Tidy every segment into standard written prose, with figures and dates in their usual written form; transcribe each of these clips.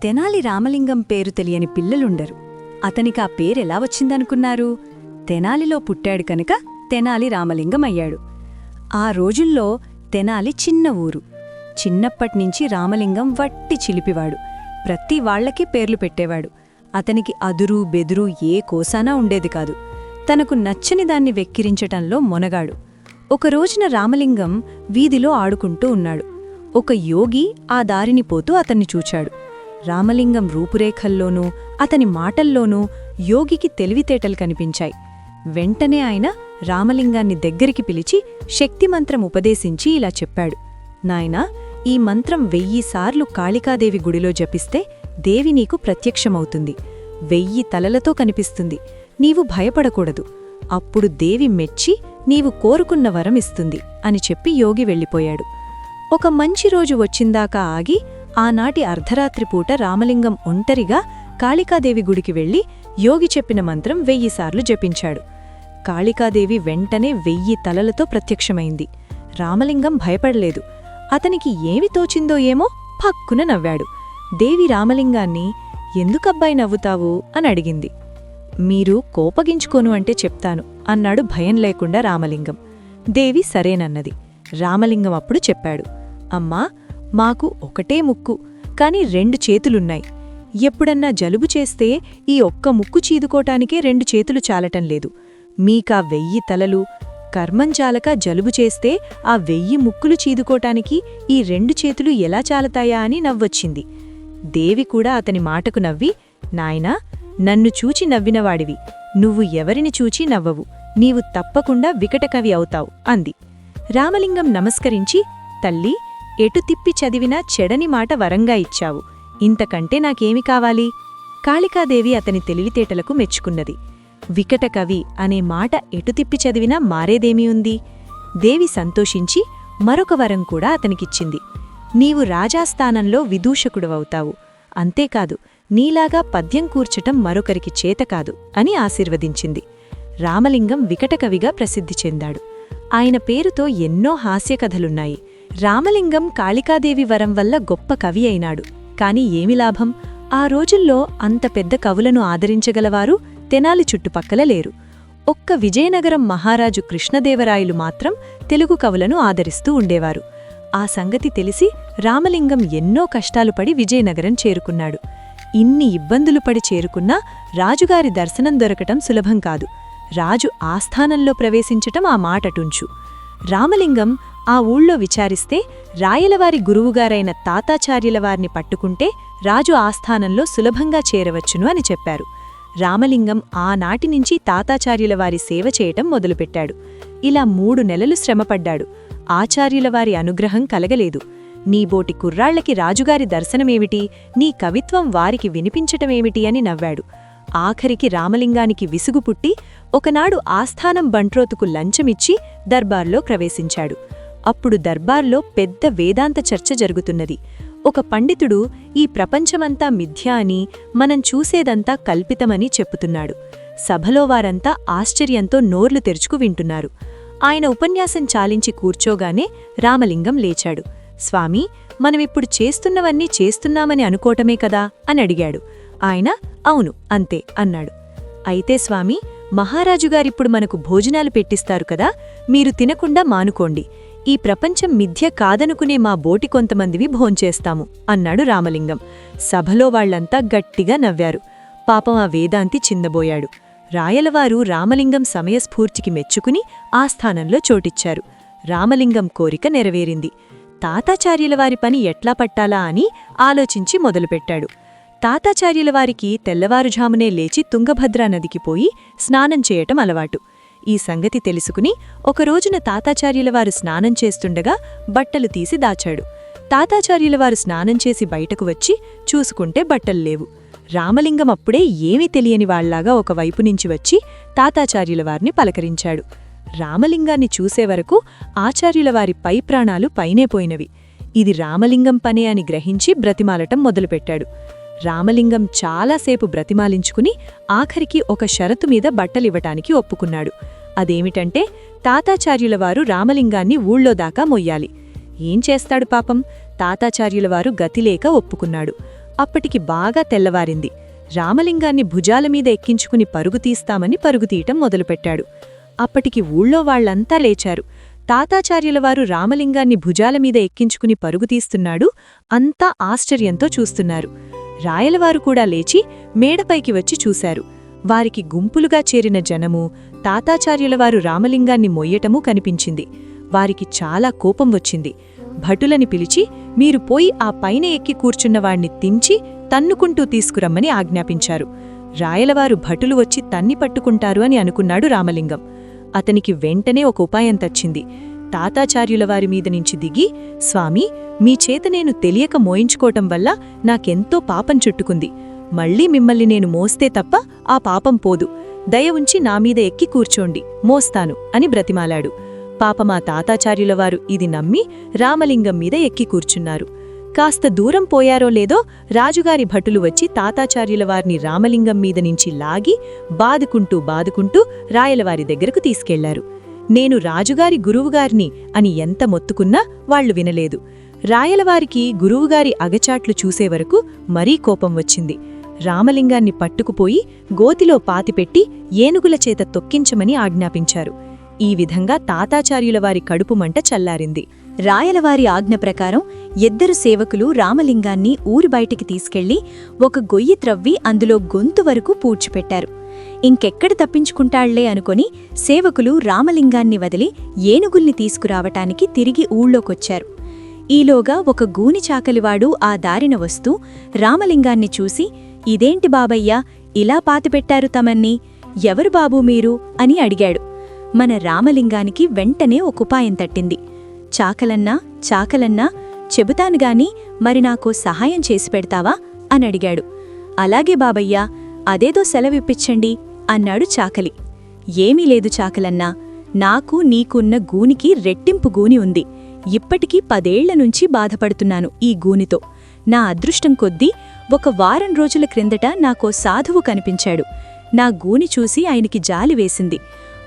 తెనాలి రామలింగం పేరు తెలియని పిల్లలుండరు. అతనికా పేరెలా వచ్చిందనుకున్నారు? తెనాలిలో పుట్టాడు కనుక తెనాలి రామలింగం అయ్యాడు. ఆ రోజుల్లో తెనాలి చిన్న ఊరు. చిన్నప్పట్నించి రామలింగం వట్టి చిలిపివాడు. ప్రతి వాళ్లకి పేర్లు పెట్టేవాడు. అతనికి అదురు బెదురు ఏ కోసానా ఉండేది కాదు. తనకు నచ్చని దాన్ని వెక్కిరించటంలో మొనగాడు. ఒకరోజున రామలింగం వీధిలో ఆడుకుంటూ ఉన్నాడు. ఒక యోగి ఆ దారిని పోతూ అతన్ని చూచాడు. రామలింగం రూపురేఖల్లోనూ అతని మాటల్లోనూ యోగికి తెలివితేటలు కనిపించాయి. వెంటనే ఆయన రామలింగాన్ని దగ్గరికి పిలిచి శక్తిమంత్రం ఉపదేశించి ఇలా చెప్పాడు. నాయనా, ఈ మంత్రం 1000 సార్లు కాళికాదేవి గుడిలో జపిస్తే దేవి నీకు ప్రత్యక్షమవుతుంది. 1000 తలలతో కనిపిస్తుంది. నీవు భయపడకూడదు. అప్పుడు దేవి మెచ్చి నీవు కోరుకున్న వరం ఇస్తుంది అని చెప్పి యోగి వెళ్ళిపోయాడు. ఒక మంచి రోజు వచ్చిందాకా ఆగి ఆనాటి అర్ధరాత్రిపూట రామలింగం ఒంటరిగా కాళికాదేవి గుడికి వెళ్లి యోగి చెప్పిన మంత్రం 1000 సార్లు జపించాడు. కాళికాదేవి వెంటనే 1000 తలలతో ప్రత్యక్షమైంది. రామలింగం భయపడలేదు. అతనికి ఏమి తోచిందో ఏమో పక్కున నవ్వాడు. దేవి రామలింగాన్ని, ఎందుకబ్బాయి నవ్వుతావు అని అడిగింది. మీరు కోపగించుకోను అంటే చెప్తాను అన్నాడు భయం లేకుండా రామలింగం. దేవి సరేనన్నది. రామలింగం అప్పుడు చెప్పాడు. అమ్మా, మాకు ఒకటే ముక్కు, కాని 2 చేతులున్నాయి. ఎప్పుడన్నా జలుబు చేస్తే ఈ ఒక్క ముక్కు చీదుకోటానికే 2 చేతులు చాలటం లేదు. మీకా 1000 తలలు, కర్మంచాలక జలుబు చేస్తే ఆ 1000 ముక్కులు చీదుకోటానికి ఈ 2 చేతులు ఎలా చాలతాయా అని నవ్వొచ్చింది. దేవి కూడా అతని మాటకు నవ్వి, నాయనా, నన్ను చూచి నవ్వినవాడివి. నువ్వు ఎవరిని చూచి నవ్వవు. నీవు తప్పకుండా వికటకవి అవుతావు అంది. రామలింగం నమస్కరించి, తల్లి, ఎటు తిప్పి చదివినా చెడని మాట వరంగా ఇచ్చావు. ఇంతకంటే నాకేమి కావాలి? కాళికాదేవి అతని తెలివితేటలకు మెచ్చుకున్నది. వికటకవి అనే మాట ఎటు తిప్పి చదివినా మారేదేమీ ఉంది? దేవి సంతోషించి మరొక వరం కూడా అతనికిచ్చింది. నీవు రాజాస్థానంలో విదూషకుడవవుతావు. అంతేకాదు, నీలాగా పద్యం కూర్చటం మరొకరికి చేతకాదు అని ఆశీర్వదించింది. రామలింగం వికటకవిగా ప్రసిద్ధి చెందాడు. ఆయన పేరుతో ఎన్నో హాస్యకథలున్నాయి. రామలింగం కాళికాదేవి వరం వల్ల గొప్ప కవి అయినాడు. కాని ఏమి లాభం? ఆ రోజుల్లో అంత పెద్ద కవులను ఆదరించగలవారు తెనాలి చుట్టుపక్కల లేరు. ఒక్క విజయనగరం మహారాజు కృష్ణదేవరాయలు మాత్రం తెలుగు కవులను ఆదరిస్తూ ఉండేవారు. ఆ సంగతి తెలిసి రామలింగం ఎన్నో కష్టాలు పడి విజయనగరం చేరుకున్నాడు. ఇన్ని ఇబ్బందులు పడి చేరుకున్నా రాజుగారి దర్శనం దొరకటం సులభం కాదు. రాజు ఆస్థానంలో ప్రవేశించటం ఆ మాటటుంచు. రామలింగం ఆ ఊళ్ళో విచారిస్తే రాయలవారి గురువుగారైన తాతాచార్యులవారిని పట్టుకుంటే రాజు ఆస్థానంలో సులభంగా చేరవచ్చును అని చెప్పారు. రామలింగం ఆనాటినుంచి తాతాచార్యులవారి సేవ చేయటం మొదలుపెట్టాడు. ఇలా 3 నెలలు శ్రమపడ్డాడు. ఆచార్యులవారి అనుగ్రహం కలగలేదు. నీబోటి కుర్రాళ్లకి రాజుగారి దర్శనమేమిటి, నీ కవిత్వం వారికి వినిపించటమేమిటి అని నవ్వాడు. ఆఖరికి రామలింగానికి విసుగు పుట్టి ఒకనాడు ఆస్థానం బంట్రోతుకు లంచమిచ్చి దర్బార్లో ప్రవేశించాడు. అప్పుడు దర్బార్లో పెద్ద వేదాంత చర్చ జరుగుతున్నది. ఒక పండితుడు ఈ ప్రపంచమంతా మిథ్య అని, మనం చూసేదంతా కల్పితమని చెప్పుతున్నాడు. సభలో వారంతా ఆశ్చర్యంతో నోర్లు తెరుచుకు వింటున్నారు. ఆయన ఉపన్యాసం చాలించి కూర్చోగానే రామలింగం లేచాడు. స్వామీ, మనమిప్పుడు చేస్తున్నవన్నీ చేస్తున్నామని అనుకోవటమే కదా అని అడిగాడు. ఆయన అవును, అంతే అన్నాడు. అయితే స్వామీ, మహారాజుగారిప్పుడు మనకు భోజనాలు పెట్టిస్తారు కదా, మీరు తినకుండా మానుకోండి. ఈ ప్రపంచం మిథ్య కాదనుకునే మా బోటి కొంతమందివి భోంచేస్తాము అన్నాడు రామలింగం. సభలో వాళ్లంతా గట్టిగా నవ్వారు. పాపం ఆ వేదాంతి చిందబోయాడు. రాయలవారు రామలింగం సమయస్ఫూర్తికి మెచ్చుకుని ఆస్థానంలో చోటిచ్చారు. రామలింగం కోరిక నెరవేరింది. తాతాచార్యులవారి పని ఎట్లా పట్టాలా అని ఆలోచించి మొదలుపెట్టాడు. తాతాచార్యులవారికి తెల్లవారుజామునే లేచి తుంగభద్రా నదికి పోయి స్నానం చేయటం అలవాటు. ఈ సంగతి తెలుసుకుని ఒకరోజున తాతాచార్యులవారు స్నానం చేస్తుండగా బట్టలు తీసి దాచాడు. తాతాచార్యులవారు స్నానం చేసి బయటకు వచ్చి చూసుకుంటే బట్టలు లేవు. రామలింగం అప్పుడే ఏమీ తెలియని వాళ్లాగా ఒకవైపు నుంచి వచ్చి తాతాచార్యులవారిని పలకరించాడు. రామలింగాన్ని చూసేవరకు ఆచార్యులవారి పై ప్రాణాలు పైనే పోయినవి. ఇది రామలింగం పనే అని గ్రహించి బ్రతిమాలటం మొదలుపెట్టాడు. రామలింగం చాలాసేపు బ్రతిమాలించుకుని ఆఖరికి ఒక షరతు మీద బట్టలివ్వటానికి ఒప్పుకున్నాడు. అదేమిటంటే తాతాచార్యులవారు రామలింగాన్ని ఊళ్ళో దాకా మొయ్యాలి. ఏం చేస్తాడు పాపం? తాతాచార్యులవారు గతిలేక ఒప్పుకున్నాడు. అప్పటికి బాగా తెల్లవారింది. రామలింగాన్ని భుజాలమీద ఎక్కించుకుని పరుగుతీస్తామని పరుగుతీయటం మొదలుపెట్టాడు. అప్పటికి ఊళ్ళో వాళ్లంతా లేచారు. తాతాచార్యులవారు రామలింగాన్ని భుజాలమీద ఎక్కించుకుని పరుగుతీస్తున్నాడు. అంతా ఆశ్చర్యంతో చూస్తున్నారు. రాయలవారు కూడా లేచి మేడపైకి వచ్చి చూశారు. వారికి గుంపులుగా చేరిన జనము, తాతాచార్యులవారు రామలింగాన్ని మొయ్యటమూ కనిపించింది. వారికి చాలా కోపం వచ్చింది. భటులని పిలిచి, మీరు పోయి ఆ పైన ఎక్కి కూర్చున్నవాణ్ణి తించి తన్నుకుంటూ తీసుకురమ్మని ఆజ్ఞాపించారు. రాయలవారు భటులు వచ్చి తన్ని పట్టుకుంటారు అని అనుకున్నాడు రామలింగం. అతనికి వెంటనే ఒక ఉపాయం తచ్చింది. తాతాచార్యులవారి మీద నుంచి దిగి, స్వామీ, మీ చేత నేను తెలియక మోయించుకోవటం వల్ల నాకెంతో పాపం చుట్టుకుంది. మళ్ళీ మిమ్మల్ని నేను మోస్తే తప్ప ఆ పాపం పోదు. దయ ఉంచి నామీద ఎక్కి కూర్చోండి, మోస్తాను అని బ్రతిమాలాడు. పాపమా తాతాచార్యులవారు ఇది నమ్మి రామలింగం మీద ఎక్కి కూర్చున్నారు. కాస్త దూరం పోయారో లేదో రాజుగారి భటులు వచ్చి తాతాచార్యులవారిని రామలింగం మీద నుంచి లాగి బాదుకుంటూ రాయలవారి దగ్గరకు తీసుకెళ్లారు. నేను రాజుగారి గురువుగారిని అని ఎంత మొత్తుకున్నా వాళ్లు వినలేదు. రాయలవారికి గురువుగారి అగచాట్లు చూసేవరకు మరీ కోపం వచ్చింది. రామలింగాన్ని పట్టుకుపోయి గోతిలో పాతిపెట్టి ఏనుగుల చేత తొక్కించమని ఆజ్ఞాపించారు. ఈ విధంగా తాతాచార్యులవారి కడుపు మంట చల్లారింది. రాయలవారి ఆజ్ఞ ప్రకారం ఇద్దరు సేవకులు రామలింగాన్ని ఊరి బయటికి తీసుకెళ్లి ఒక గొయ్యి త్రవ్వి అందులో గొంతు వరకు పూడ్చిపెట్టారు. ఇంకెక్కడ తప్పించుకుంటాళ్లే అనుకొని సేవకులు రామలింగాన్ని వదిలి ఏనుగుల్ని తీసుకురావటానికి తిరిగి ఊళ్ళోకొచ్చారు. ఈలోగా ఒక గూని చాకలివాడు ఆ దారిన వస్తూ రామలింగాన్ని చూసి, ఇదేంటి బాబయ్యా, ఇలా పాతిపెట్టారు తమన్ని? ఎవరు బాబూ మీరు అని అడిగాడు. మన రామలింగానికి వెంటనే ఒక ఉపాయం తట్టింది. చాకలన్నా చెబుతానుగాని మరి నాకో సహాయం చేసి పెడతావా అని అడిగాడు. అలాగే బాబయ్యా, అదేదో సెలవిప్పించండి అన్నాడు చాకలి. ఏమీ లేదు చాకలన్నా, నాకు నీకున్న గూనికి రెట్టింపు గూని ఉంది. ఇప్పటికీ 10 ఏళ్ల నుంచి బాధపడుతున్నాను ఈ గూనితో. నా అదృష్టం కొద్దీ ఒక వారం రోజుల క్రిందట నాకో సాధువు కనిపించాడు. నా గూని చూసి ఆయనకి జాలి వేసింది.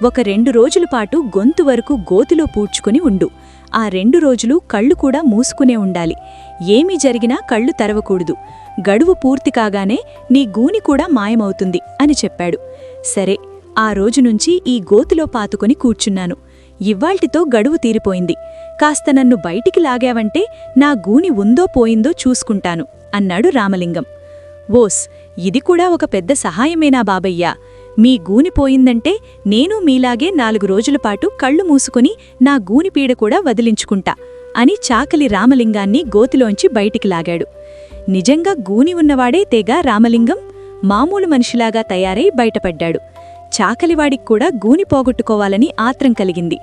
ఒక 2 రోజుల పాటు గొంతు వరకు గోతిలో పూడ్చుకుని ఉండు. ఆ 2 రోజులు కళ్ళు కూడా మూసుకునే ఉండాలి. ఏమీ జరిగినా కళ్ళు తెరవకూడదు. గడువు పూర్తి కాగానే నీ గూని కూడా మాయమవుతుంది అని చెప్పాడు. సరే, ఆ రోజునుంచి ఈ గోతిలో పాతుకొని కూర్చున్నాను. ఇవ్వాళ్టితో గడువు తీరిపోయింది. కాస్త నన్ను బయటికి లాగావంటే నా గూని ఉందో పోయిందో చూసుకుంటాను అన్నాడు రామలింగం. ఓస్, ఇది కూడా ఒక పెద్ద సహాయమేనా బాబయ్యా? మీ గూని పోయిందంటే నేను మీలాగే 4 రోజులపాటు కళ్ళు మూసుకుని నా గూనిపీడ కూడా వదిలించుకుంటా అని చాకలి రామలింగాన్ని గోతిలోంచి బయటికి లాగాడు. నిజంగా గూని ఉన్నవాడే తెగ రామలింగం మామూలు మనిషిలాగా తయారై బయటపడ్డాడు. చాకలివాడికి కూడా గూని పోగొట్టుకోవాలని ఆత్రం కలిగింది.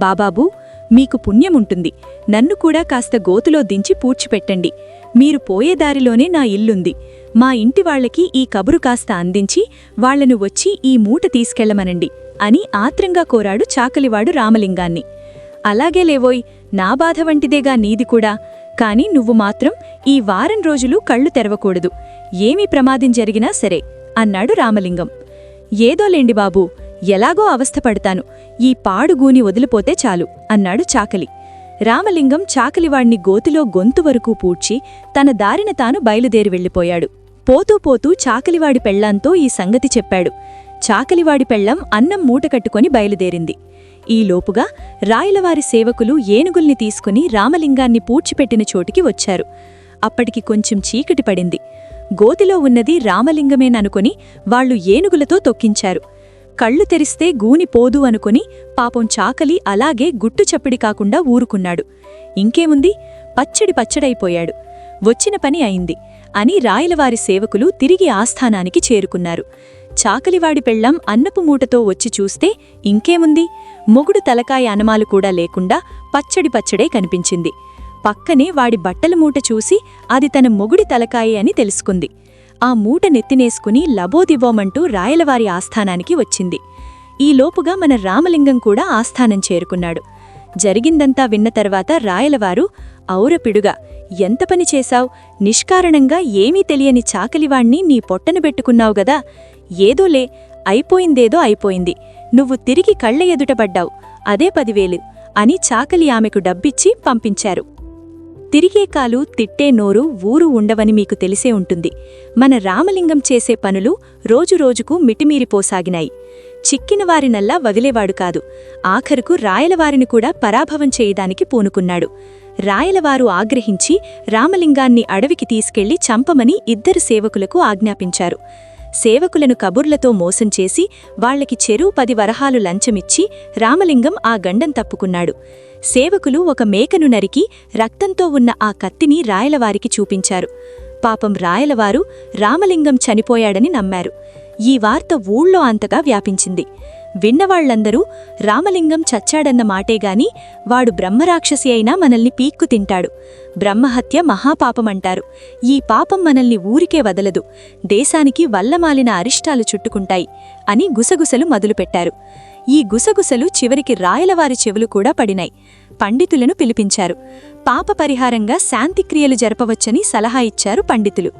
బాబాబూ, మీకు పుణ్యముంటుంది. నన్ను కూడా కాస్త గోతులో దించి పూడ్చిపెట్టండి. మీరు పోయేదారిలోనే నా ఇల్లుంది. మా ఇంటి వాళ్లకి ఈ కబురు కాస్త అందించి వాళ్లను వచ్చి ఈ మూట తీసుకెళ్లమనండి అని ఆత్రంగా కోరాడు చాకలివాడు రామలింగాన్ని. అలాగే లేవోయ్, నా బాధ వంటిదేగా నీది కూడా. కాని నువ్వు మాత్రం ఈ వారం రోజులు కళ్ళు తెరవకూడదు. ఏమీ ప్రమాదం జరిగినా సరే అన్నాడు రామలింగం. ఏదోలేండి బాబూ, ఎలాగో అవస్థపడతాను. ఈ పాడుగూని వదిలిపోతే చాలు అన్నాడు చాకలి. రామలింగం చాకలివాణ్ణి గోతిలో గొంతు వరకు పూడ్చి తన దారిన తాను బయలుదేరి వెళ్ళిపోయాడు. పోతూ పోతూ చాకలివాడి పెళ్లాంతో ఈ సంగతి చెప్పాడు. చాకలివాడి పెళ్లం అన్నం మూటకట్టుకొని బయలుదేరింది. ఈలోపుగా రాయలవారి సేవకులు ఏనుగుల్ని తీసుకుని రామలింగాన్ని పూడ్చిపెట్టిన చోటికి వచ్చారు. అప్పటికి కొంచెం చీకటి పడింది. గోతిలో ఉన్నది రామలింగమేననుకొని వాళ్లు ఏనుగులతో తొక్కించారు. కళ్ళు తెరిస్తే గూని పోదు అనుకొని పాపం చాకలి అలాగే గుట్టు చప్పిడి కాకుండా ఊరుకున్నాడు. ఇంకేముంది, పచ్చడైపోయాడు. వచ్చిన పని అయింది అని రాయలవారి సేవకులు తిరిగి ఆస్థానానికి చేరుకున్నారు. చాకలివాడి పెళ్లం అన్నపు మూటతో వచ్చి చూస్తే ఇంకేముంది, మొగుడు తలకాయ అనమాలు కూడా లేకుండా పచ్చడే కనిపించింది. పక్కనే వాడి బట్టల మూట చూసి అది తన మొగుడి తలకాయే అని తెలుసుకుంది. ఆ మూట నెత్తినేసుకుని లబోదిబోమంటూ రాయలవారి ఆస్థానానికి వచ్చింది. ఈలోపుగా మన రామలింగం కూడా ఆస్థానం చేరుకున్నాడు. జరిగిందంతా విన్న తర్వాత రాయలవారు, ఔరపిడుగా, ఎంత పని చేశావ్? నిష్కారణంగా ఏమీ తెలియని చాకలివాణ్ణి నీ పొట్టన పెట్టుకున్నావు గదా. ఏదోలే, అయిపోయిందేదో అయిపోయింది. నువ్వు తిరిగి కళ్ళ ఎదుటపడ్డావు, అదే 10,000 అని చాకలి ఆమెకు డబ్బిచ్చి పంపించారు. తిరిగే కాలు తిట్టే నోరు ఊరు ఉండవని మీకు తెలిసే ఉంటుంది. మన రామలింగం చేసే పనులు రోజురోజుకు మిటిమీరిపోసాగినాయి. చిక్కినవారినల్లా వదిలేవాడు కాదు. ఆఖరుకు రాయలవారిని కూడా పరాభవం చేయడానికి పూనుకున్నాడు. రాయలవారు ఆగ్రహించి రామలింగాన్ని అడవికి తీసుకెళ్లి చంపమని 2 సేవకులకు ఆజ్ఞాపించారు. సేవకులను కబుర్లతో మోసం చేసి వాళ్లకి చెరువు 10 వరహాలు లంచమిచ్చి రామలింగం ఆ గండం తప్పుకున్నాడు. సేవకులు ఒక మేకను నరికి రక్తంతో ఉన్న ఆ కత్తిని రాయలవారికి చూపించారు. పాపం రాయలవారు రామలింగం చనిపోయాడని నమ్మారు. ఈ వార్త ఊళ్ళో అంతగా వ్యాపించింది. విన్నవాళ్లందరూ రామలింగం చచ్చాడన్న మాటేగాని వాడు బ్రహ్మరాక్షసి అయినా మనల్ని పీక్కు తింటాడు. బ్రహ్మహత్య మహాపాపమంటారు. ఈ పాపం మనల్ని ఊరికే వదలదు, దేశానికి వల్లమాలిన అరిష్టాలు చుట్టుకుంటాయి అని గుసగుసలు మొదలుపెట్టారు. ఈ గుసగుసలు చివరికి రాయలవారి చెవులు కూడా పడినాయి. పండితులను పిలిపించారు. పాప పరిహారంగా శాంతిక్రియలు జరపవచ్చని సలహా ఇచ్చారు పండితులు.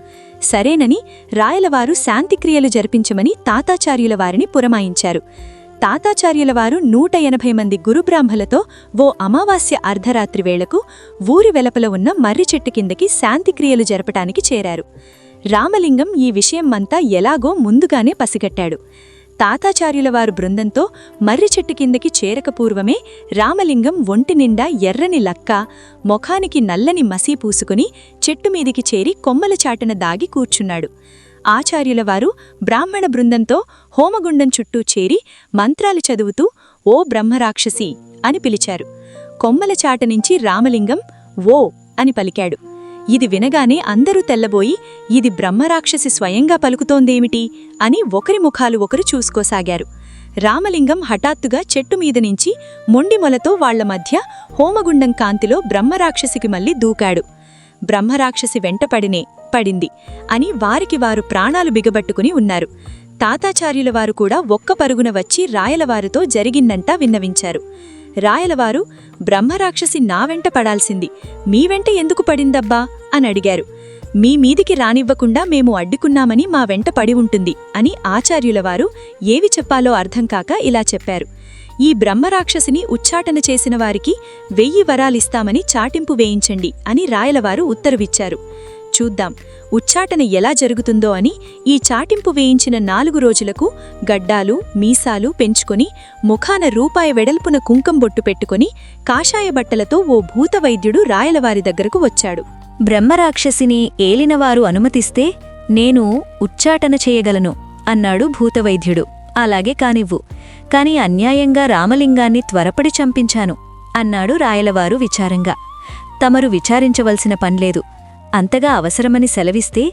సరేనని రాయలవారు శాంతిక్రియలు జరిపించమని తాతాచార్యుల వారిని పురమాయించారు. తాతాచార్యులవారు 180 మంది గురుబ్రాహ్మలతో ఓ అమావాస్య అర్ధరాత్రి వేళకు ఊరి వెలపల ఉన్న మర్రి చెట్టు కిందకి శాంతిక్రియలు జరపటానికి చేరారు. రామలింగం ఈ విషయమంతా ఎలాగో ముందుగానే పసిగట్టాడు. తాతాచార్యులవారు బృందంతో మర్రి చెట్టు కిందకి చేరకపూర్వమే రామలింగం ఒంటి నిండా ఎర్రని లక్క, మొఖానికి నల్లని మసీ పూసుకుని చెట్టుమీదికి చేరి కొమ్మల చాటున దాగి కూర్చున్నాడు. ఆచార్యులవారు బ్రాహ్మణ బృందంతో హోమగుండం చుట్టూ చేరి మంత్రాలు చదువుతూ ఓ బ్రహ్మరాక్షసి అని పిలిచారు. కొమ్మల చాటనుంచి రామలింగం ఓ అని పలికాడు. ఇది వినగానే అందరూ తెల్లబోయి ఇది బ్రహ్మరాక్షసి స్వయంగా పలుకుతోందేమిటి అని ఒకరి ముఖాలు ఒకరు చూసుకోసాగారు. రామలింగం హఠాత్తుగా చెట్టుమీదనించి మొండిమొలతో వాళ్ల మధ్య హోమగుండం కాంతిలో బ్రహ్మరాక్షసికి మళ్లీ దూకాడు. బ్రహ్మరాక్షసి పడింది అని వారికి వారు ప్రాణాలు బిగబట్టుకుని ఉన్నారు. తాతాచార్యులవారు కూడా ఒక్క పరుగున వచ్చి రాయలవారితో జరిగిందంటా విన్నవించారు. రాయలవారు బ్రహ్మరాక్షసి నా వెంట పడాల్సింది, మీ వెంట ఎందుకు పడిందబ్బా అని అడిగారు. మీ మీదికి రానివ్వకుండా మేము అడ్డుకున్నామని మా వెంట పడి ఉంటుంది అని ఆచార్యులవారు ఏవి చెప్పాలో అర్థంకాక ఇలా చెప్పారు. ఈ బ్రహ్మరాక్షసిని ఉచ్చాటన చేసిన వారికి 1000 వరాలిస్తామని చాటింపు వేయించండి అని రాయలవారు ఉత్తర్విచ్చారు. చూద్దాం ఉచ్చాటన ఎలా జరుగుతుందో అని ఈ చాటింపు వేయించిన 4 రోజులకు గడ్డాలు మీసాలు పెంచుకొని ముఖాన రూపాయి వెడల్పున కుంకం బొట్టు పెట్టుకుని కాషాయ బట్టలతో ఓ భూతవైద్యుడు రాయలవారి దగ్గరకు వచ్చాడు. బ్రహ్మరాక్షసిని ఏలినవారు అనుమతిస్తే నేను ఉచ్చాటన చేయగలను అన్నాడు భూతవైద్యుడు. అలాగే కానివ్వు, కాని అన్యాయంగా రామలింగాన్ని త్వరపడి చంపించాను అన్నాడు రాయలవారు విచారంగా. తమరు విచారించవలసిన పన్లేదు, అంతగా అవసరమని సెలవిస్తే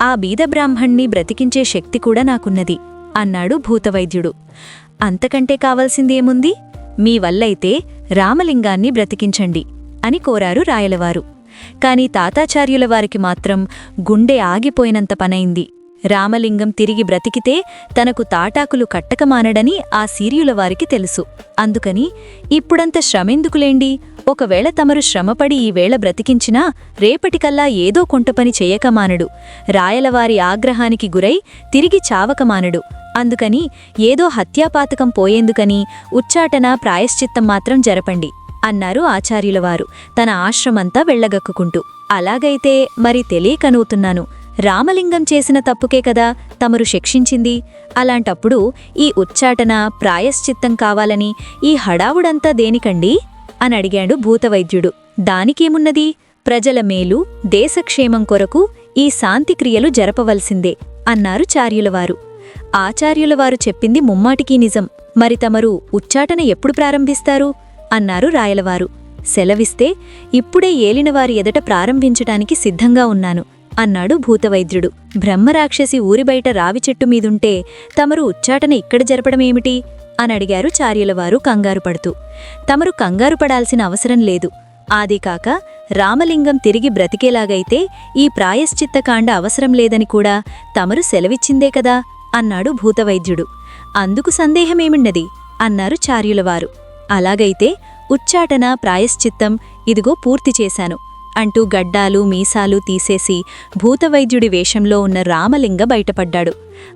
ఆ బీదబ్రాహ్మణ్ణి బ్రతికించే శక్తి కూడా నాకున్నది అన్నాడు భూతవైద్యుడు. అంతకంటే కావలసిందేముంది, మీ వల్లైతే రామలింగాన్ని బ్రతికించండి అని కోరారు రాయలవారు. కాని తాతాచార్యులవారికి మాత్రం గుండె ఆగిపోయినంత పనైంది. రామలింగం తిరిగి బ్రతికితే తనకు తాటాకులు కట్టకమానడని ఆ సీర్యులవారికి తెలుసు. అందుకని ఇప్పుడంత శ్రమెందుకులేండి, ఒకవేళ తమరు శ్రమపడి ఈవేళ బ్రతికించినా రేపటికల్లా ఏదో కొంటపని చెయ్యకమానడు, రాయలవారి ఆగ్రహానికి గురై తిరిగి చావకమానడు. అందుకని ఏదో హత్యాపాతకం పోయేందుకని ఉచ్చాటన ప్రాయశ్చిత్తం మాత్రం జరపండి అన్నారు ఆచార్యులవారు తన ఆశ్రమంతా వెళ్లగక్కుకుంటూ. అలాగైతే మరి తెలియకనూతున్నాను, రామలింగం చేసిన తప్పుకే కదా తమరు శిక్షించింది. అలాంటప్పుడు ఈ ఉచ్చాటన ప్రాయశ్చిత్తం కావాలని ఈ హడావుడంతా దేనికండి అని అడిగాడు భూతవైద్యుడు. దానికేమున్నది, ప్రజల మేలు దేశక్షేమం కొరకు ఈ శాంతిక్రియలు జరపవలసిందే అన్నారు చార్యులవారు. ఆచార్యులవారు చెప్పింది ముమ్మాటికీ నిజం. మరి తమరు ఉచ్చాటన ఎప్పుడు ప్రారంభిస్తారు అన్నారు రాయలవారు. సెలవిస్తే ఇప్పుడే ఏలినవారి ఎదట ప్రారంభించటానికి సిద్ధంగా ఉన్నాను అన్నాడు భూతవైద్యుడు. బ్రహ్మరాక్షసి ఊరి బయట రావి చెట్టు మీదుంటే తమరు ఉచ్చాటన ఇక్కడ జరపడమేమిటి అని అడిగారు చార్యులవారు కంగారు పడుతూ. తమరు కంగారు పడాల్సిన అవసరం లేదు. ఆదికాక రామలింగం తిరిగి బ్రతికేలాగైతే ఈ ప్రాయశ్చిత్తకాండ అవసరం లేదని కూడా తమరు సెలవిచ్చిందే కదా అన్నాడు భూతవైద్యుడు. అందుకు సందేహమేమిన్నది అన్నారు చార్యులవారు. అలాగైతే ఉచ్చాటన ప్రాయశ్చిత్తం ఇదిగో పూర్తి చేశాను. అంటూ గడ్డాలు మీసాలు తీసేసి భూతవైద్యుడి వేషంలో ఉన్న రామలింగ బయటపడ్డాడు.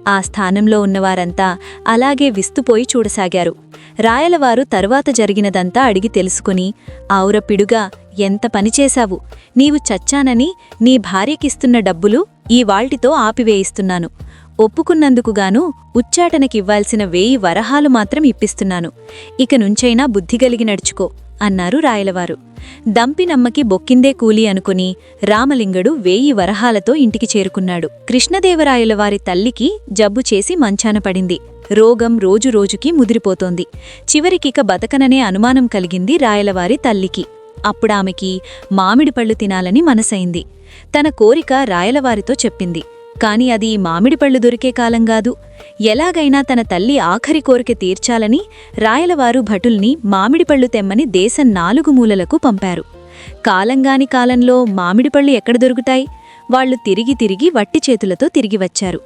ఆ స్థానంలో ఉన్నవారంతా అలాగే విస్తుపోయి చూడసాగారు. రాయలవారు తరువాత జరిగినదంతా అడిగి తెలుసుకుని, ఆవురపిడుగా ఎంత పనిచేశావు, నీవు చచ్చానని నీ భార్యకిస్తున్న డబ్బులు ఈ వాల్టితో ఆపివేయిస్తున్నాను. ఒప్పుకున్నందుకుగాను ఉచ్చాటనకివ్వాల్సిన 1000 వరహాలు మాత్రం ఇప్పిస్తున్నాను. ఇక నుంచైనా బుద్ధిగలిగి నడుచుకో అన్నారు రాయలవారు. దంపినమ్మకి బొక్కిందే కూలి అనుకుని రామలింగడు 1000 వరహాలతో ఇంటికి చేరుకున్నాడు. కృష్ణదేవరాయలవారి తల్లికి జబ్బు చేసి మంచాన పడింది. రోగం రోజురోజుకి ముదిరిపోతోంది. చివరికిక బతకననే అనుమానం కలిగింది రాయలవారి తల్లికి. అప్పుడామెకి మామిడిపళ్ళు తినాలని మనసైంది. తన కోరిక రాయలవారితో చెప్పింది. కాని అది మామిడిపళ్ళు దొరికే కాలంగాదు. ఎలాగైనా తన తల్లి ఆఖరి కోరిక తీర్చాలని రాయలవారు భటుల్ని మామిడిపళ్ళు తెమ్మని దేశం 4 మూలలకు పంపారు. కాలంగాని కాలంలో మామిడిపళ్ళు ఎక్కడ దొరుకుతాయి? వాళ్లు తిరిగి తిరిగి వట్టి చేతులతో తిరిగి వచ్చారు.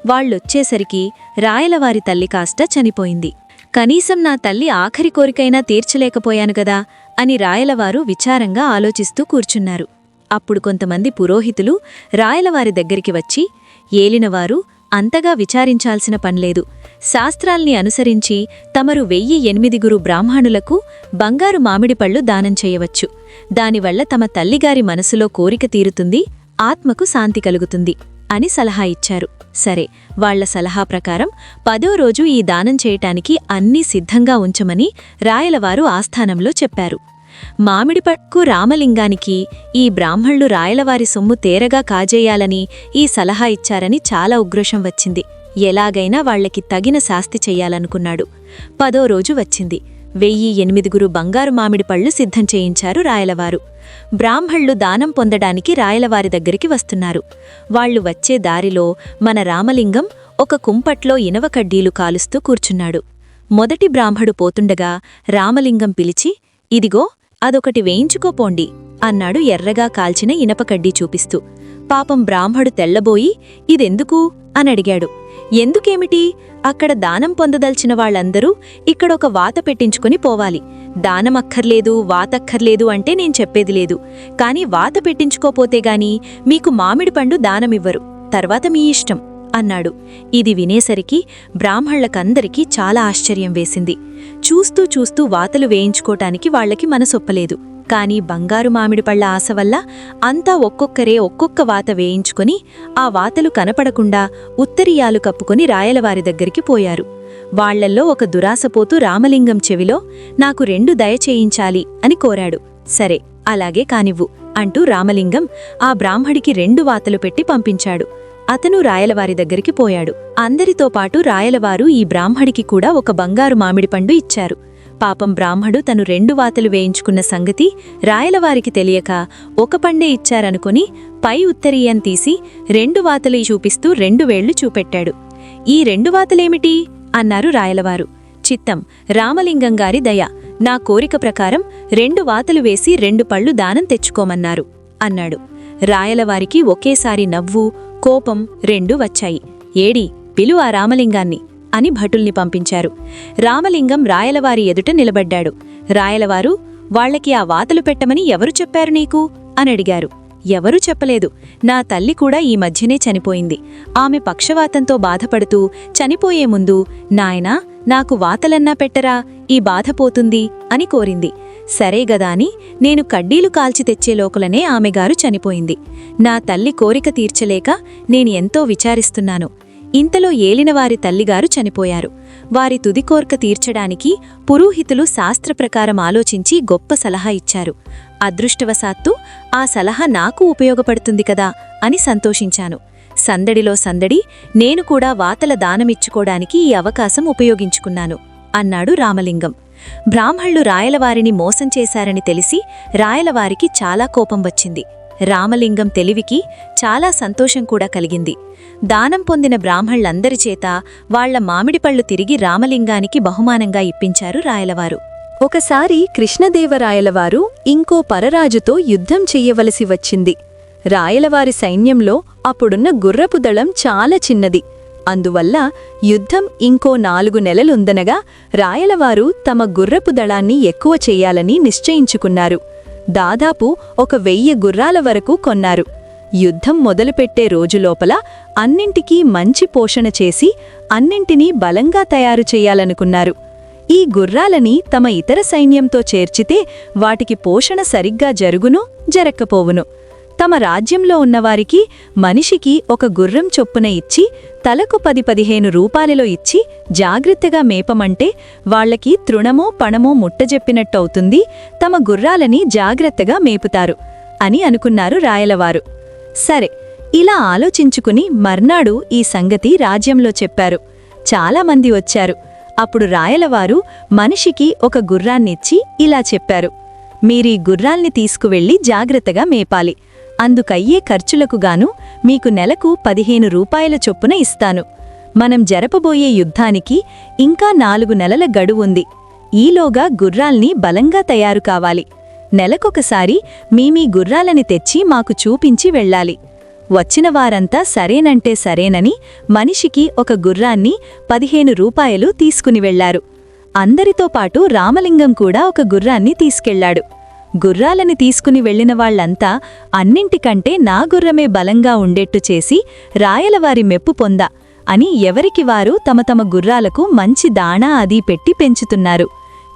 వాళ్లొచ్చేసరికి రాయలవారి తల్లి కాస్త చనిపోయింది. కనీసం నా తల్లి ఆఖరి కోరికైనా తీర్చలేకపోయాను గదా అని రాయలవారు విచారంగా ఆలోచిస్తూ కూర్చున్నారు. అప్పుడు కొంతమంది పురోహితులు రాయలవారి దగ్గరికి వచ్చి, ఏలినవారు అంతగా విచారించాల్సిన పనిలేదు. శాస్త్రాల్ని అనుసరించి తమరు 1008 బ్రాహ్మణులకు బంగారు మామిడిపళ్ళు దానం చేయవచ్చు. దానివల్ల తమ తల్లిగారి మనసులో కోరిక తీరుతుంది, ఆత్మకు శాంతి కలుగుతుంది అని సలహా ఇచ్చారు. సరే, వాళ్ల సలహా ప్రకారం 10వ రోజు ఈ దానం చేయటానికి అన్నీ సిద్ధంగా ఉంచమని రాయలవారు ఆస్థానంలో చెప్పారు. మామిడిపట్కు రామలింగానికి ఈ బ్రాహ్మణులు రాయలవారి సొమ్ము తేరగా కాజేయాలని ఈ సలహా ఇచ్చారని చాలా ఉగ్రోషం వచ్చింది. ఎలాగైనా వాళ్లకి తగిన శాస్తి చెయ్యాలనుకున్నాడు. 10వ రోజు వచ్చింది. 1008 బంగారు మామిడిపళ్ళు సిద్ధం చేయించారు రాయలవారు. బ్రాహ్మణులు దానం పొందడానికి రాయలవారి దగ్గరికి వస్తున్నారు. వాళ్లు వచ్చే దారిలో మన రామలింగం ఒక కుంపట్లో ఇనవ కడ్డీలు కాలుస్తూ కూర్చున్నాడు. మొదటి బ్రాహ్మడు పోతుండగా రామలింగం పిలిచి, ఇదిగో అదొకటి వేయించుకోపోండి అన్నాడు ఎర్రగా కాల్చిన ఇనపకడ్డీ చూపిస్తూ. పాపం బ్రాహ్మడు తెల్లబోయి, ఇదెందుకు అనడిగాడు. ఎందుకేమిటి? అక్కడ దానం పొందదల్చిన వాళ్లందరూ ఇక్కడొక వాత పెట్టించుకుని పోవాలి. దానమక్కర్లేదు, వాతక్కర్లేదు అంటే నేను చెప్పేది లేదు. కాని వాత పెట్టించుకోపోతేగాని మీకు మామిడిపండు దానమివ్వరు. తర్వాత మీ ఇష్టం అన్నాడు. ఇది వినేసరికి బ్రాహ్మణులకందరికీ చాలా ఆశ్చర్యం వేసింది. చూస్తూ చూస్తూ వాతలు వేయించుకోటానికి వాళ్లకి మనసొప్పలేదు. కాని బంగారు మామిడిపళ్ల ఆశ వల్ల అంతా ఒక్కొక్కరే ఒక్కొక్క వాత వేయించుకొని ఆ వాతలు కనపడకుండా ఉత్తరీయాలు కప్పుకొని రాయలవారి దగ్గరికి పోయారు. వాళ్లల్లో ఒక దురాసపోతూ రామలింగం చెవిలో, నాకు 2 దయచేయించాలి అని కోరాడు. సరే, అలాగే కానివ్వు అంటూ రామలింగం ఆ బ్రాహ్మడికి 2 వాతలు పెట్టి పంపించాడు. అతను రాయలవారి దగ్గరికి పోయాడు. అందరితో పాటు రాయలవారు ఈ బ్రాహ్మడికి కూడా ఒక బంగారు మామిడిపండు ఇచ్చారు. పాపం బ్రాహ్మడు తను 2 వాతలు వేయించుకున్న సంగతి రాయలవారికి తెలియక ఒక పండే ఇచ్చారనుకుని పై ఉత్తరీయం తీసి 2 వాతలు చూపిస్తూ 2 వేళ్లు చూపెట్టాడు. ఈ 2 వాతలేమిటి అన్నారు రాయలవారు. చిత్తం, రామలింగంగారి దయ. నా కోరిక ప్రకారం 2 వాతలు వేసి 2 పళ్ళు దానం తెచ్చుకోమన్నారు అన్నాడు. రాయలవారికి ఒకేసారి నవ్వు, కోపం 2 వచ్చాయి. ఏడి, పిలు ఆ రామలింగాన్ని అని భటుల్ని పంపించారు. రామలింగం రాయలవారి ఎదుట నిలబడ్డాడు. రాయలవారు, వాళ్లకి ఆ వాతలు పెట్టమని ఎవరు చెప్పారు నీకు అనడిగారు. ఎవరూ చెప్పలేదు. నా తల్లి కూడా ఈ మధ్యనే చనిపోయింది. ఆమె పక్షవాతంతో బాధపడుతూ చనిపోయే ముందు, నాయనా నాకు వాతలన్నా పెట్టరా, ఈ బాధపోతుంది అని కోరింది. సరే గదాని నేను కడ్డీలు కాల్చి తెచ్చే లోకలనే ఆమెగారు చనిపోయింది. నా తల్లి కోరిక తీర్చలేక నేను ఎంతో విచారిస్తున్నాను. ఇంతలో ఏలినవారి తల్లిగారు చనిపోయారు. వారి తుది కోర్క తీర్చడానికి పురోహితులు శాస్త్రప్రకారం ఆలోచించి గొప్ప సలహా ఇచ్చారు. అదృష్టవశాత్తు ఆ సలహా నాకు ఉపయోగపడుతుంది కదా అని సంతోషించాను. సందడిలో సందడి, నేను కూడా వాతల దానమిచ్చుకోడానికి ఈ అవకాశం ఉపయోగించుకున్నాను అన్నాడు రామలింగం. బ్రాహ్మణులు రాయలవారిని మోసం చేశారని తెలిసి రాయలవారికి చాలా కోపం వచ్చింది. రామలింగం తెలివికి చాలా సంతోషం కూడా కలిగింది. దానం పొందిన బ్రాహ్మణులందరి చేత వాళ్ల మామిడిపళ్ళు తిరిగి రామలింగానికి బహుమానంగా ఇప్పించారు రాయలవారు. ఒకసారి కృష్ణదేవరాయలవారు ఇంకో పరరాజుతో యుద్ధం చెయ్యవలసి వచ్చింది. రాయలవారి సైన్యంలో అప్పుడున్న గుర్రపు దళం చాలా చిన్నది. అందువల్ల యుద్ధం ఇంకో 4 నెలలుందనగా రాయలవారు తమ గుర్రపు దళాన్ని ఎక్కువ చెయ్యాలని నిశ్చయించుకున్నారు. దాదాపు 1000 గుర్రాల వరకు కొన్నారు. యుద్ధం మొదలుపెట్టే రోజులోపల అన్నింటికీ మంచి పోషణ చేసి అన్నింటినీ బలంగా తయారు చెయ్యాలనుకున్నారు. ఈ గుర్రాలని తమ ఇతర సైన్యంతో చేర్చితే వాటికి పోషణ సరిగ్గా జరుగును జరక్కపోవును. తమ రాజ్యంలో ఉన్నవారికి మనిషికి 1 గుర్రం చొప్పున ఇచ్చి తలకు 10-15 రూపాయలలో ఇచ్చి జాగ్రత్తగా మేపమంటే వాళ్లకి తృణమో పణమో ముట్టజెప్పినట్టవుతుంది. తమ గుర్రాలని జాగ్రత్తగా మేపుతారు అని అనుకున్నారు రాయలవారు. సరే, ఇలా ఆలోచించుకుని మర్నాడు ఈ సంగతి రాజ్యంలో చెప్పారు. చాలామంది వచ్చారు. అప్పుడు రాయలవారు మనిషికి 1 గుర్రాన్నిచ్చి ఇలా చెప్పారు: మీరీ గుర్రాల్ని తీసుకువెళ్లి జాగ్రత్తగా మేపాలి. అందుకయ్యే ఖర్చులకుగాను మీకు నెలకు 15 రూపాయల చొప్పున ఇస్తాను. మనం జరపబోయే యుద్ధానికి ఇంకా 4 నెలల గడువుంది. ఈలోగా గుర్రాల్ని బలంగా తయారు కావాలి. నెలకొకసారి మీ గుర్రాలని తెచ్చి మాకు చూపించి వెళ్ళాలి. వచ్చిన వారంతా సరేనంటే సరేనని మనిషికి 1 గుర్రాన్ని 15 రూపాయలు తీసుకుని వెళ్లారు. అందరితో పాటు రామలింగం కూడా 1 గుర్రాన్ని తీసుకెళ్లాడు. గుర్రాలని తీసుకుని వెళ్లిన వాళ్లంతా అన్నింటికంటే నా గుర్రమే బలంగా ఉండేట్టు చేసి రాయలవారి మెప్పు పొందా అని ఎవరికి వారు తమ తమ గుర్రాలకు మంచి దాణా అది పెట్టి పెంచుతున్నారు.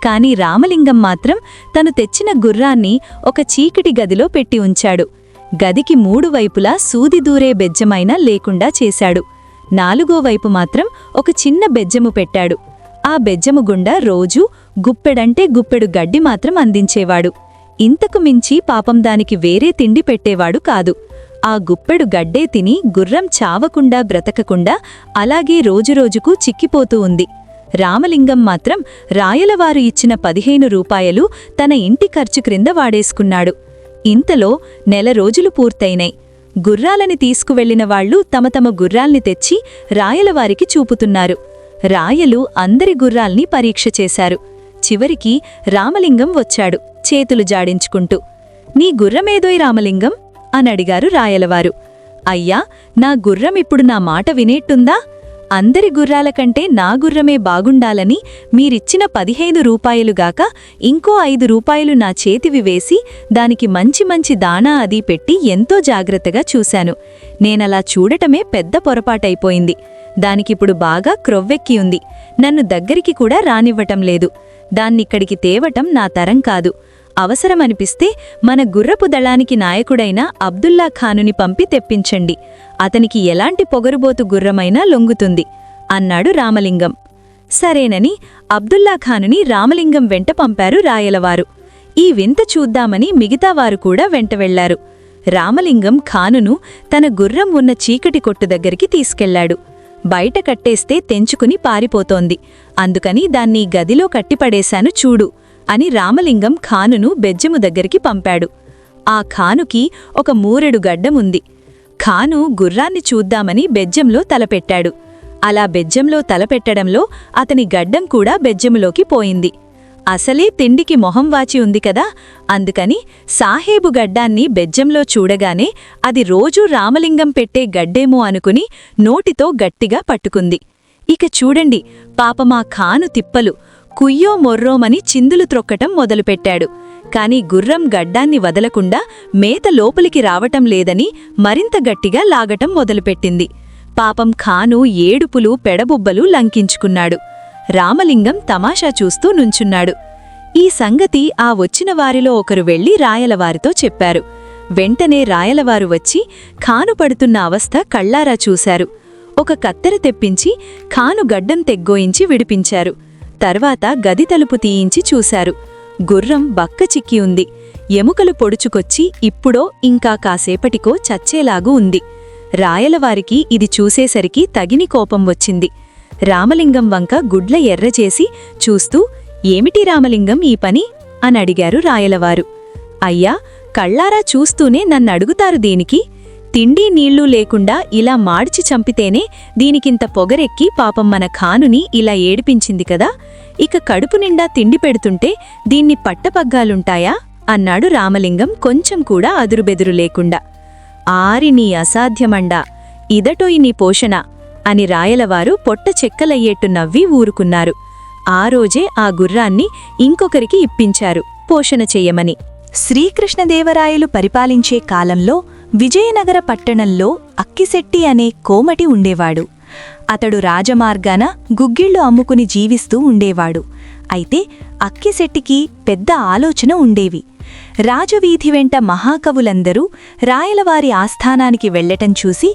కాని రామలింగం మాత్రం తను తెచ్చిన గుర్రాన్ని ఒక చీకటి గదిలో పెట్టి ఉంచాడు. గదికి 3 వైపులా సూది దూరే బెజ్జమైనా లేకుండా చేశాడు. 4వ వైపు మాత్రం ఒక చిన్న బెజ్జము పెట్టాడు. ఆ బెజ్జము గుండా రోజూ గుప్పెడంటే గుప్పెడు గడ్డి మాత్రం అందించేవాడు. ఇంతకు మించి పాపం దానికి వేరే తిండి పెట్టేవాడు కాదు. ఆ గుప్పెడు గడ్డే తిని గుర్రం చావకుండా బ్రతకకుండా అలాగే రోజురోజుకు చిక్కిపోతూ ఉంది. రామలింగం మాత్రం రాయలవారు ఇచ్చిన 15 రూపాయలు తన ఇంటి ఖర్చు క్రింద వాడేసుకున్నాడు. ఇంతలో 1 నెల రోజులు పూర్తయినాయి. గుర్రాలని తీసుకువెళ్లిన వాళ్లు తమ తమ గుర్రాల్ని తెచ్చి రాయలవారికి చూపుతున్నారు. రాయలు అందరి గుర్రాల్ని పరీక్ష చేశారు. చివరికి రామలింగం వచ్చాడు చేతులు జాడించుకుంటూ. నీ గుర్రమేదోయ్ రామలింగం అనడిగారు రాయలవారు. అయ్యా, నా గుర్రం ఇప్పుడు నా మాట వినేట్టుందా? అందరి గుర్రాల కంటే నా గుర్రమే బాగుండాలని మీరిచ్చిన 15 రూపాయలుగాక ఇంకో 5 రూపాయలు నా చేతివి వేసి దానికి మంచి మంచి దాణా అది పెట్టి ఎంతో జాగ్రత్తగా చూశాను. నేనలా చూడటమే పెద్ద పొరపాటైపోయింది. దానికిప్పుడు బాగా క్రొవ్వెక్కి ఉంది. నన్ను దగ్గరికి కూడా రానివ్వటం లేదు. దాన్నిక్కడికి తేవటం నా తరం కాదు. అవసరమనిపిస్తే మన గుర్రపు దళానికి నాయకుడైన అబ్దుల్లా ఖానుని పంపి తెప్పించండి. అతనికి ఎలాంటి పొగరుబోతు గుర్రమైనా లొంగుతుంది అన్నాడు రామలింగం. సరేనని అబ్దుల్లా ఖానుని రామలింగం వెంట పంపారు రాయలవారు. ఈ వింత చూద్దామని మిగతావారు కూడా వెంట వెళ్లారు. రామలింగం ఖానును తన గుర్రం ఉన్న చీకటి కొట్టు దగ్గరికి తీసుకెళ్లాడు. బయట కట్టేస్తే తెంచుకుని పారిపోతోంది. అందుకని దాన్ని గదిలో కట్టిపడేశాను చూడు అని రామలింగం ఖానును బెజ్జము దగ్గరికి పంపాడు. ఆ ఖానుకి ఒక మూరెడు గడ్డముంది. ఖాను గుర్రాన్ని చూద్దామని బెజ్జంలో తలపెట్టాడు. అలా బెజ్జంలో తలపెట్టడంలో అతని గడ్డం కూడా బెజ్జములోకి పోయింది. అసలే తిండికి మొహం వాచి ఉంది కదా, అందుకని సాహేబు గడ్డాన్ని బెజ్జంలో చూడగానే అది రోజూ రామలింగం పెట్టే గడ్డేమో అనుకుని నోటితో గట్టిగా పట్టుకుంది. ఇక చూడండి, పాపమా ఖాను తిప్పలు కుయ్యో మొర్రోమని చిందులు త్రొక్కటం మొదలుపెట్టాడు. కాని గుర్రం గడ్డాన్ని వదలకుండా మేత లోపలికి రావటం లేదని మరింత గట్టిగా లాగటం మొదలుపెట్టింది. పాపం ఖాను ఏడుపులు పెడబుబ్బలు లంకించుకున్నాడు. రామలింగం తమాషా చూస్తూ నుంచున్నాడు. ఈ సంగతి ఆ వచ్చిన వారిలో ఒకరు వెళ్లి రాయలవారితో చెప్పారు. వెంటనే రాయలవారు వచ్చి ఖాను పడుతున్న అవస్థ కళ్లారా చూశారు. ఒక కత్తెర తెప్పించి ఖాను గడ్డం తెగ్గోయించి విడిపించారు. తర్వాత గది తలుపు తీయించి చూశారు. గుర్రం బక్క చిక్కి ఉంది. ఎముకలు పొడుచుకొచ్చి ఇప్పుడో ఇంకా కాసేపటికో చచ్చేలాగు ఉంది. రాయలవారికి ఇది చూసేసరికి తగిని కోపం వచ్చింది. రామలింగం వంక గుడ్ల ఎర్రచేసి చూస్తూ, ఏమిటి రామలింగం ఈ పని అని అడిగారు రాయలవారు. అయ్యా, కళ్ళారా చూస్తూనే నన్నడుగుతారు దేనికి? తిండి నీళ్లు లేకుండా ఇలా మాడ్చి చంపితేనే దీనికింత పొగరెక్కి పాపం మన ఖానుని ఇలా ఏడిపించింది కదా. ఇక కడుపు నిండా తిండి పెడుతుంటే దీన్ని పట్టపగ్గాలుంటాయా అన్నాడు రామలింగం కొంచెం కూడా అదురుబెదురు లేకుండా. ఆరి నీ అసాధ్యమండా, ఇదటోయి నీ పోషణ అని రాయలవారు పొట్ట చెక్కలయ్యేట్టు నవ్వి ఊరుకున్నారు. ఆ రోజే ఆ గుర్రాన్ని ఇంకొకరికి ఇప్పించారు పోషణ చెయ్యమని. శ్రీకృష్ణదేవరాయలు పరిపాలించే కాలంలో విజయనగర పట్టణంలో అక్కిశెట్టి అనే కోమటి ఉండేవాడు. అతడు రాజమార్గాన గుగ్గిళ్లు అమ్ముకుని జీవిస్తూ ఉండేవాడు. అయితే అక్కిశెట్టికి పెద్ద ఆలోచన ఉండేవి. రాజవీధి వెంట మహాకవులందరూ రాయలవారి ఆస్థానానికి వెళ్లటం చూసి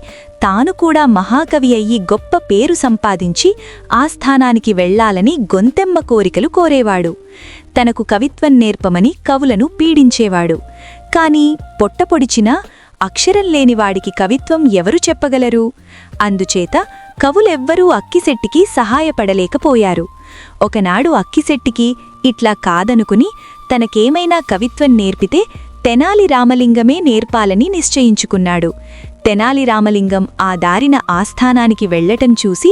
తాను కూడా మహాకవి అయ్యి గొప్ప పేరు సంపాదించి ఆస్థానానికి వెళ్లాలని గొంతెమ్మ కోరికలు కోరేవాడు. తనకు కవిత్వం నేర్పమని కవులను పీడించేవాడు. కాని పొట్టపొడిచినా అక్షరం లేనివాడికి కవిత్వం ఎవరు చెప్పగలరు? అందుచేత కవులెవ్వరూ అక్కిశెట్టికి సహాయపడలేకపోయారు. ఒకనాడు అక్కిశెట్టికి ఇట్లా కాదనుకుని తనకేమైనా కవిత్వం నేర్పితే తెనాలి రామలింగమే నేర్పాలని నిశ్చయించుకున్నాడు. తెనాలి రామలింగం ఆ దారిన ఆస్థానానికి వెళ్లటం చూసి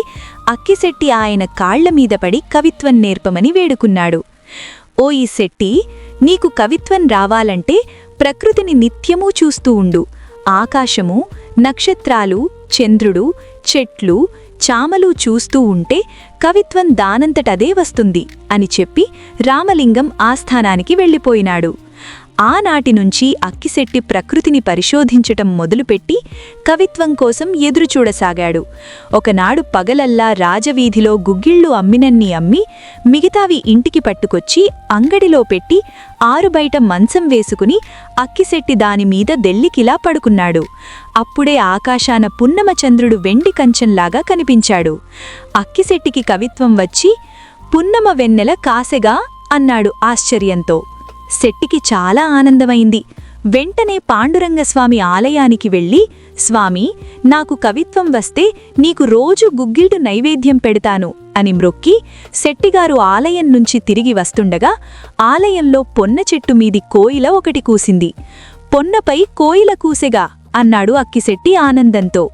అక్కిశెట్టి ఆయన కాళ్లమీద పడి కవిత్వం నేర్పమని వేడుకున్నాడు. ఓయి శెట్టి, నీకు కవిత్వం రావాలంటే ప్రకృతిని నిత్యమూ చూస్తూ ఉండు. ఆకాశము, నక్షత్రాలు, చంద్రుడు, చెట్లు, చామలు చూస్తూ ఉంటే కవిత్వం దానంతటదే వస్తుంది అని చెప్పి రామలింగం ఆస్థానానికి వెళ్ళిపోయినాడు. ఆనాటినుంచి అక్కిశెట్టి ప్రకృతిని పరిశోధించటం మొదలుపెట్టి కవిత్వం కోసం ఎదురుచూడసాగాడు. ఒకనాడు పగలల్లా రాజవీధిలో గుగ్గిళ్లు అమ్మినన్ని అమ్మి మిగతావి ఇంటికి పట్టుకొచ్చి అంగడిలో పెట్టి ఆరుబయట మంచం వేసుకుని అక్కిశెట్టి దానిమీద దెల్లికిలా పడుకున్నాడు. అప్పుడే ఆకాశాన పున్నమచంద్రుడు వెండి కంచంలాగా కనిపించాడు. అక్కిశెట్టికి కవిత్వం వచ్చి పున్నమ వెన్నెల కాసెగా అన్నాడు ఆశ్చర్యంతో. శెట్టికి చాలా ఆనందమైంది. వెంటనే పాండురంగస్వామి ఆలయానికి వెళ్ళి, స్వామి, నాకు కవిత్వం వస్తే నీకు రోజు గుగ్గిళ్లు నైవేద్యం పెడతాను అని మ్రొక్కి శెట్టిగారు ఆలయం నుంచి తిరిగి వస్తుండగా ఆలయంలో పొన్న చెట్టు మీది కోయిల ఒకటి కూసింది. పొన్నపై కోయిల కూసెగా అన్నాడు అక్కిశెట్టి ఆనందంతో.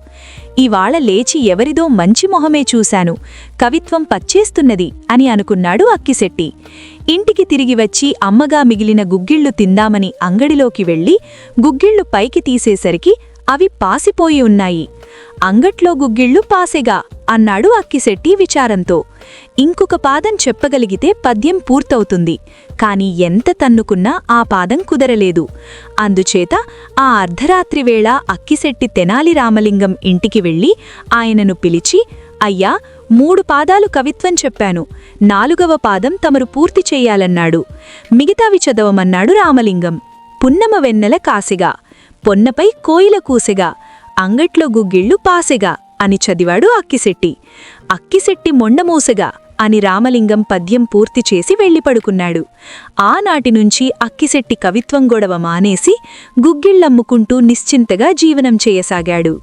ఇవాళ లేచి ఎవరిదో మంచి మొహమే చూశాను, కవిత్వం పచ్చేస్తున్నది అని అనుకున్నాడు అక్కిశెట్టి. ఇంటికి తిరిగి వచ్చి అమ్మగా మిగిలిన గుగ్గిళ్లు తిందామని అంగడిలోకి వెళ్ళి గుగ్గిళ్లు పైకి తీసేసరికి అవి పాసిపోయి ఉన్నాయి. అంగట్లో గుగ్గిళ్లు పాసెగా అన్నాడు అక్కిశెట్టి విచారంతో. ఇంకొక పాదం చెప్పగలిగితే పద్యం పూర్తవుతుంది. కాని ఎంత తన్నుకున్నా ఆ పాదం కుదరలేదు. అందుచేత ఆ అర్ధరాత్రివేళ అక్కిశెట్టి తెనాలి రామలింగం ఇంటికి వెళ్ళి ఆయనను పిలిచి, అయ్యా, 3 పాదాలు కవిత్వం చెప్పాను, 4వ పాదం తమరు పూర్తి చెయ్యాలన్నాడు. మిగతావి చదవమన్నాడు రామలింగం. పున్నమ వెన్నెల కాసిగా, పొన్నపై కోయిల కూసెగా, అంగట్లో గుగ్గిళ్లు పాసెగా అని చదివాడు అక్కిశెట్టి. అక్కిశెట్టి మొండమూసగా అని రామలింగం పద్యం పూర్తి చేసి వెళ్ళిపడుకున్నాడు. ఆనాటినుంచి అక్కిశెట్టి కవిత్వం గొడవ మానేసి గుగ్గిళ్లమ్ముకుంటూ నిశ్చింతగా జీవనం చేయసాగాడు.